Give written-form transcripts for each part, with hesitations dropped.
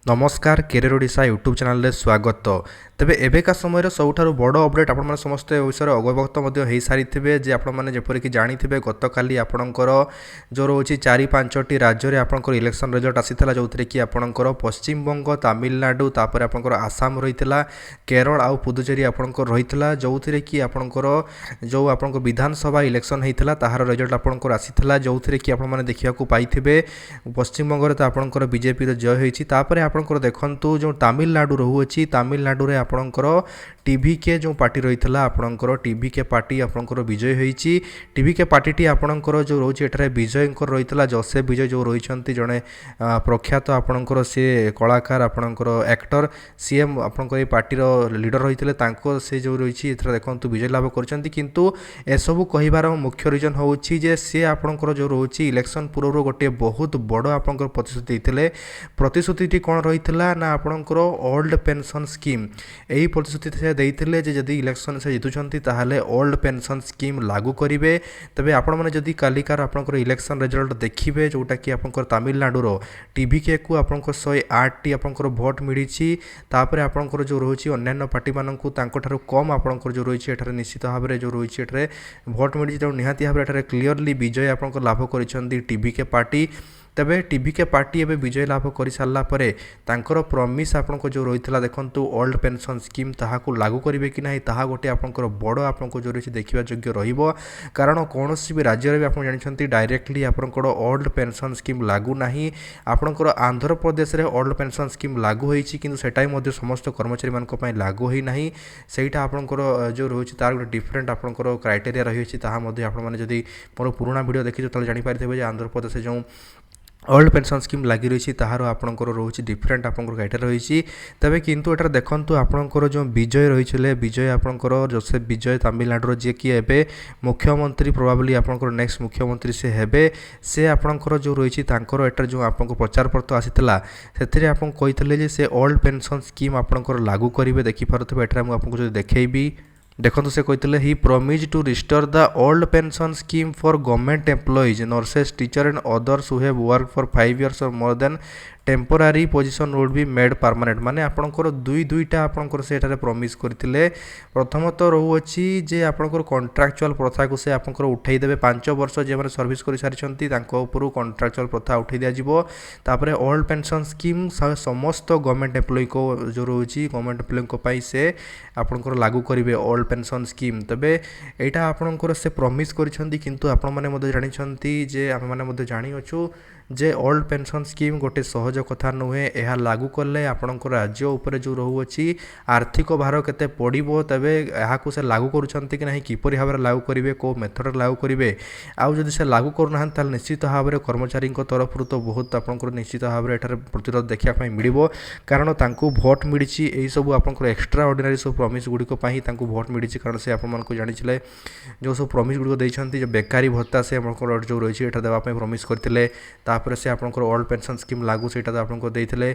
नमस्कार career Odisha YouTube channel रे स्वागत। तेबे एबेका समय सबुठारु बड़ अपडेट आपण समस्त विषय अवगत हो सारी थे जे आपरिक जानी गतकाली आपणकर जो रोचे 4-5टी राज्य में आपंकर इलेक्शन रिजल्ट आसीला जो थी कि आपंकर पश्चिमबंग तमिलनाडु तापर आपंकर आसाम रही केरल आउ पुदुचेरी आपंकर रही जो थी कि आपंकर जो आप विधानसभा इलेक्शन होता ताहार रिजल्ट आपंकर आसीला जो थी कि आपने देखा पाई पश्चिमबंग तो आपंकर बीजेपी जय होती आपंकर देखु जो तमिलनाडु रोचे तमिलनाडु रे आपंकर टीवीके जो पार्टी रही है आपंकर टीवीके पार्टी आपंकर विजय होती टीवीके पार्टी आपंकर जो रोचे एठारे विजय रही है जोसेफ विजय जो रही जड़े प्रख्यात आपंकर सी कलाकार आपंकर एक्टर सीएम आपंकर पार्टी लीडर रही से जो रही देखो विजय लाभ किंतु एसबू कहबार मुख्य रिजन हूँ सी आपंकर जो रोचे इलेक्शन पूर्व गोटे बहुत बड़ आपंकर प्रतिश्रुति देते प्रतिश्रुति कौन रही ना आपंकर ओल्ड पेंशन स्कीम यही प्रतिश्रुति से देते जदि इलेक्शन से जितुंट ताहले ओल्ड पेंशन स्कीम लागू करेंगे तेज आपण मैंने जदि कालिकार आपंकर इलेक्शन रिजल्ट देखिए जोटा कि आपंकर तमिलनाडुर टीवीके को आपंकर 108टी आपंकर भोट मिली तापर आपंकर जो रोचे अन्य पार्टी मानू कम आपंकर जो रही निश्चित भाव में जो रही भोट मिली निहाती भाव में क्लीयरली विजय आपंकर लाभ कर टीवीके पार्टी तेबे टीवीके पार्टी एवं विजय लाभ कर सारापर तांकर प्रमिश आपको जो रही है देखो ओल्ड पेंशन स्कीम ताहाकू लागू करेंगे कि ना ताहा गोटे आपंकर बड़ आपको जो रही देखा योग्य कारण कौन भी राज्य में आप जानते डायरेक्टली आपंकर ओल्ड पेंशन स्कीम लागू ना आपंकर आंध्र प्रदेश में ओल्ड पेंशन स्कीम लागू होती कि समस्त कर्मचारी मान लागू होना सहीटा आपंकर जो रही तार गोटे डिफरेन्ट आपंकर क्राइटेरिया रही आपने मोर पुराना वीडियो देखी तो जानीपारे आंध्र प्रदेश जो ओल्ड पेंशन स्कीम लगी रही ताहार आपंकर रोचे डिफरेन्ट आपंकर क्राइटेरिया रही तेज किंतु एटार देखूँ आपंकर जो विजय रही विजय आपंकर जोसेफ विजय तमिलनाडु जी कि एबे मुख्यमंत्री प्रोबाबली आपंकर नेक्स्ट मुख्यमंत्री से हेबे से आपंकर जो रही एटार जो आपको प्रचार पत्र आसीला से आप कही से ओल्ड पेंशन स्कीम आपंकर लागू करेंगे देखिपे एटार मुझे देखी देखो से कहते ही promise to restore the old pension scheme for government employees nurses teacher and others who have work for 5 years और more than temporary position would be made permanent माने आपंकर दुईटा आपंकर से प्रमिश करते प्रथमतः रोचे जे आपंकर कॉन्ट्रैक्चुअल प्रथा को से आपंकर उठेदेवे 5 वर्ष जे मैंने सर्विस कर सारी कॉन्ट्रैक्चुअल प्रथा उठे दिज्पर ओल्ड पेंशन स्कीम समस्त गवर्नमेंट एम्प्लॉय को जो रोचे गवर्नमेंट एम्प्लॉय से आपंकर लागू करेंगे ओल्ड पेंशन स्कीम तेबे यहाँ आपंकर से प्रमिश करिंतु आपण मैंने जानते जे आम मैंने जानीचु जे ओल्ड पेंशन स्कीम गोटे सहज कथा नुहे यह लागू कले आपंकर राज्य उपर जो रोचे आर्थिक भार केते पड़ो तेबे यहाँ से लागू करुँच कि ना किपर भाव में लागू करेंगे कौ मेथड लागू करेंगे आउ जदि से लागू करना निश्चित भाव में कर्मचारी तरफ तो बहुत आपंकर निश्चित भाव में प्रतिरोध देखा मिल कारण तांकू भोट मिली यही सब आपंकर एक्सट्रा ऑर्डिनरी सब प्रमिश गुड़िक भोट मिली कारण से आपको जानी जो सब प्रमिश गुड़िक देते जो बेकारी भत्ता से जो रही है देवाई प्रमिश करते तापर से आपंकर ओल्ड पेंशन स्कीम लागू से आपको देते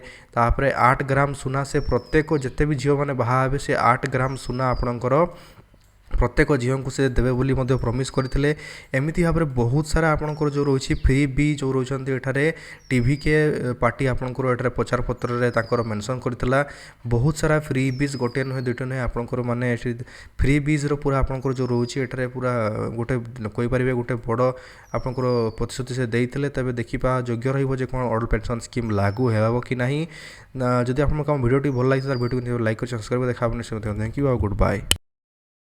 8 ग्राम सुना से प्रत्येक जिते भी झील मैंने बाहा से 8 ग्राम सुना आपंकर प्रत्येक झील को से देवे बोली प्रमिश करते एमती भाव में बहुत सारा आपंकर जो रही फ्री बी जो रोचे एठारे टीवीके पार्टी आपंकर एठारे प्रचार पत्र मेंशन करता बहुत सारा फ्री बीज गोटे नुहे दुईटा नुहे आपंकर माने फ्री बीज पूरा आपंकर जो रोचे एठारे पूरा गोटे कहीपर गोटे बड़ आपंकर प्रतिश्रुति से देते तेज देखा योग्य रही कौन ओल्ड पेंशन स्कीम लागू हो कि ना जदि आप भिडियो भल लगी भिडियो लाइक कर सब्सक्राइब देखा थैंक यू गुड बाय।